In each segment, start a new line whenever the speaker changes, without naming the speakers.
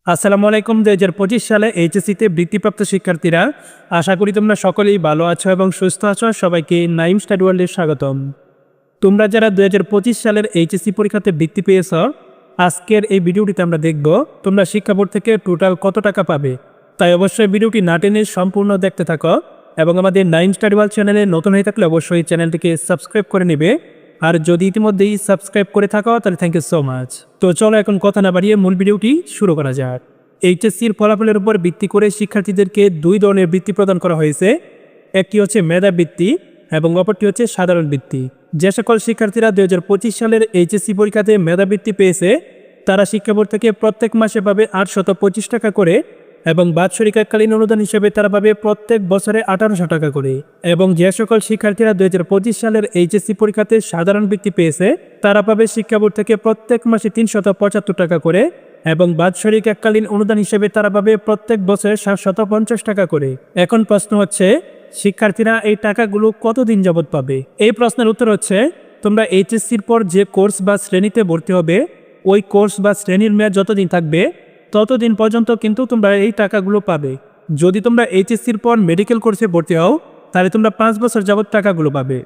আসসালামু আলাইকুম। 2025 সালে এইচএসসিতে বৃত্তিপ্রাপ্ত শিক্ষার্থীরা, আশা করি তোমরা সকলেই ভালো আছো এবং সুস্থ আছো। সবাইকে নাইম স্টাডি ওয়ার্ল্ডে স্বাগতম। তোমরা যারা 2025 সালের এইচএসসি পরীক্ষাতে বৃত্তি পেয়েছ, আজকের এই ভিডিওটিতে আমরা দেখব তোমরা শিক্ষা বোর্ড থেকে টোটাল কত টাকা পাবে। তাই অবশ্যই ভিডিওটি না টেনে সম্পূর্ণ দেখতে থাকো এবং আমাদের নাইম স্টাডি ওয়ার্ল্ড চ্যানেলে নতুন হয়ে থাকলে অবশ্যই চ্যানেলটিকে সাবস্ক্রাইব করে নেবে। আর যদি ইতিমধ্যেই সাবস্ক্রাইব করে থাকো তাহলে থ্যাংক ইউ সো মাচ। তো চলো এখন কথা না বাড়িয়ে মূল ভিডিওটি শুরু করা যাক। এইচএসসির ফলাফলের উপর ভিত্তি করে শিক্ষার্থীদেরকে দুই ধরনের বৃত্তি প্রদান করা হয়েছে। একটি হচ্ছে মেধাবৃত্তি এবং অপরটি হচ্ছে সাধারণ বৃত্তি। যে সকল শিক্ষার্থীরা 2025 সালের এইচএসসি পরীক্ষাতে মেধাবৃত্তি পেয়েছে তারা শিক্ষা বোর্ড থেকে প্রত্যেক মাসে পাবে 825 টাকা করে এবং বাৎসরিক এককালীন অনুদান হিসেবে তারা পাবে প্রত্যেক বছরে 1800 টাকা করে। এবং যে সকল শিক্ষার্থীরা 2025 সালের এইচএসসি পরীক্ষাতে সাধারণ বৃত্তি পেয়েছে তারা পাবে শিক্ষা বোর্ড থেকে প্রত্যেক মাসে 375 টাকা করে এবং বাৎসরিক এককালীন অনুদান হিসেবে তারা পাবে প্রত্যেক বছরে 750 টাকা করে। এখন প্রশ্ন হচ্ছে, শিক্ষার্থীরা এই টাকাগুলো কতদিন যাবৎ পাবে? এই প্রশ্নের উত্তর হচ্ছে, তোমরা এইচএসসির পর যে কোর্স বা শ্রেণীতে ভর্তি হবে ওই কোর্স বা শ্রেণীর মেয়াদ যতদিন থাকবে ততদিন পর্যন্ত কিন্তু তোমরা এই টাকাগুলো পাবে। যদি তোমরা এইচএসসির পর মেডিকেল কোর্সে ভর্তি হও তাহলে তোমরা 5 বছর যাবৎ টাকাগুলো পাবে।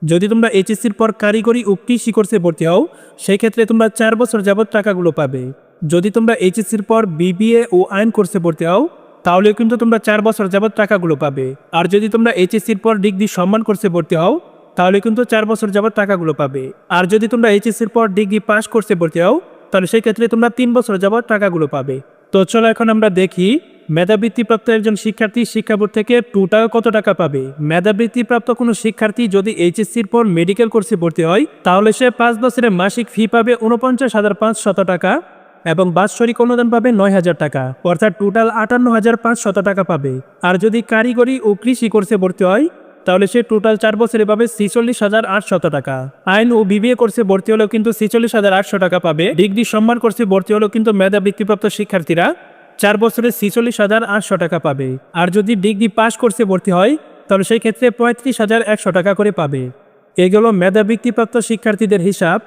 যদি তোমরা এইচএসসির পর কারিগরি ও কৃষি কোর্সে ভর্তি হও সেই ক্ষেত্রে তোমরা 4 বছর যাবৎ টাকাগুলো পাবে। যদি তোমরা এইচএসসির পর বিবিএ ও আইন কোর্সে ভর্তি হও তাহলেও কিন্তু তোমরা 4 বছর যাবৎ টাকাগুলো পাবে। আর যদি তোমরা এইচএসসির পর ডিগ্রি সম্মান কোর্সে ভর্তি হও তাহলে কিন্তু 4 বছর যাবৎ টাকাগুলো পাবে। আর যদি তোমরা এইচএসসির পর ডিগ্রি পাস কোর্সে ভর্তি হও তাহলে সেই ক্ষেত্রে তোমরা 3 বছর যাবৎ টাকাগুলো পাবে। তো চলো এখন আমরা দেখি মেধাবৃত্তিপ্রাপ্ত একজন শিক্ষার্থী শিক্ষা বোর্ড থেকে টোটাল কত টাকা পাবে। মেধাবৃত্তিপ্রাপ্ত কোনো শিক্ষার্থী যদি এইচএসসির পর মেডিকেল কোর্সে ভর্তি হয় তাহলে সে 5 বছরের মাসিক ফি পাবে 49,500 টাকা এবং বাৎসরিক অনুদান পাবে 9,000 টাকা, অর্থাৎ টোটাল 58,500 টাকা পাবে। আর যদি কারিগরি ও কৃষি কোর্সে ভর্তি হয় তাহলে সে টোটাল 4 বছরে পাবে 46,800 টাকা। আইন ও বিবিএ কোর্সে ভর্তি হলেও কিন্তু 46,800 টাকা পাবে। ডিগ্রি সম্মান কোর্সে ভর্তি হলেও কিন্তু মেধাবৃত্তিপ্রাপ্ত শিক্ষার্থীরা 4 বছরে 46,800 টাকা পাবে। আর যদি ডিগ্রি পাস কোর্সে ভর্তি হয় তাহলে সেই ক্ষেত্রে 35,100 টাকা করে পাবে। এগুলো মেধাবৃত্তিপ্রাপ্ত শিক্ষার্থীদের হিসাব।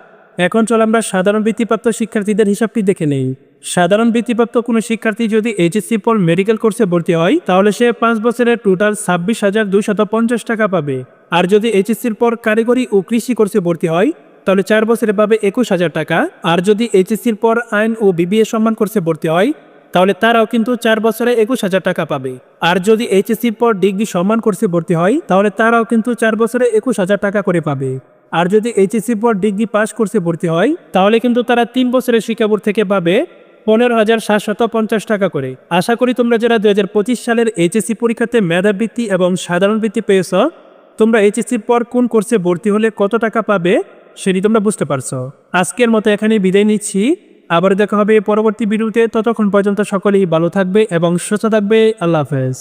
এখন চল আমরা সাধারণ বৃত্তিপ্রাপ্ত শিক্ষার্থীদের হিসাবটি দেখে নেই। সাধারণ বৃত্তিপ্রাপ্ত কোনো শিক্ষার্থী যদি এইচএসসি পর মেডিকেল কোর্সে ভর্তি হয় তাহলে সে 5 বছরের টোটাল 26,250 টাকা পাবে। আর যদি এইচএসসির পর কারিগরি ও কৃষি কোর্সে ভর্তি হয় তাহলে 4 বছরে পাবে 21,000 টাকা। আর যদি এইচএসসির পর আইন ও বিবিএ সম্মান কোর্সে ভর্তি হয় তাহলে তারাও কিন্তু 4 বছরে 21,000 টাকা পাবে। আর যদি এইচএসসির পর ডিগ্রি সম্মান কোর্সে ভর্তি হয় তাহলে তারাও কিন্তু 4 বছরে 21,000 টাকা করে পাবে। আর যদি এইচএসসির পর ডিগ্রি পাস কোর্সে ভর্তি হয় তাহলে কিন্তু তারা 3 বছরের শিক্ষা বোর্ড থেকে পাবে 15,750 টাকা করে। আশা করি তোমরা যারা 2025 সালের এইচএসসি পরীক্ষাতে মেধাবৃত্তি এবং সাধারণ বৃত্তি পেয়েছ তোমরা এইচএসসির পর কোন কোর্সে ভর্তি হলে কত টাকা পাবে সেটি তোমরা বুঝতে পারছো। আজকের মতো এখানেই বিদায় নিচ্ছি। আবার দেখা হবে পরবর্তী ভিডিওতে। ততক্ষণ পর্যন্ত সকলেই ভালো থাকবে এবং সুস্থ থাকবে। আল্লাহ হাফেজ।